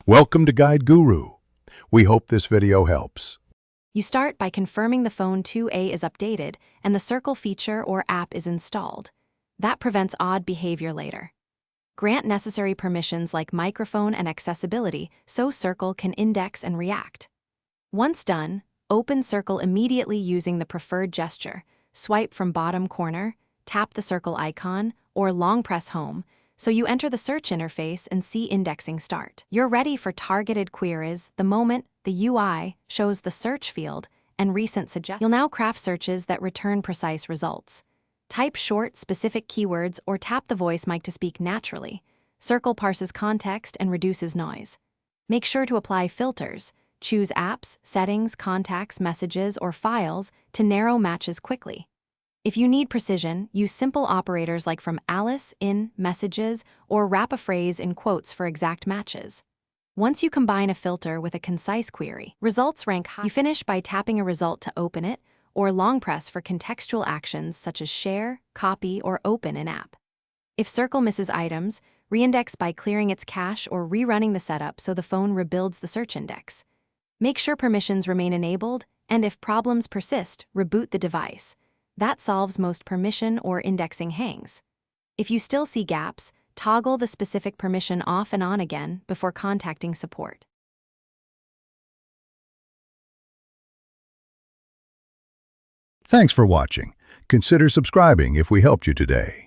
Welcome to Guide Guru. We hope this video helps. You start by confirming the phone 2A is updated and the Circle feature or app is installed. That prevents odd behavior later. Grant necessary permissions like microphone and accessibility so Circle can index and react. Once done, open Circle immediately using the preferred gesture. Swipe from bottom corner, tap the Circle icon, or long press home, so you enter the search interface and see indexing start. You're ready for targeted queries the moment the UI shows the search field and recent suggestions. You'll now craft searches that return precise results. Type short, specific keywords or tap the voice mic to speak naturally. Circle parses context and reduces noise. Make sure to apply filters. Choose apps, settings, contacts, messages, or files to narrow matches quickly. If you need precision, use simple operators like from Alice, in, messages, or wrap a phrase in quotes for exact matches. Once you combine a filter with a concise query, results rank high. You finish by tapping a result to open it, or long press for contextual actions such as share, copy, or open an app. If Circle misses items, reindex by clearing its cache or rerunning the setup so the phone rebuilds the search index. Make sure permissions remain enabled, and if problems persist, reboot the device. That solves most permission or indexing hangs. If you still see gaps, toggle the specific permission off and on again before contacting support. Thanks for watching. Consider subscribing if we helped you today.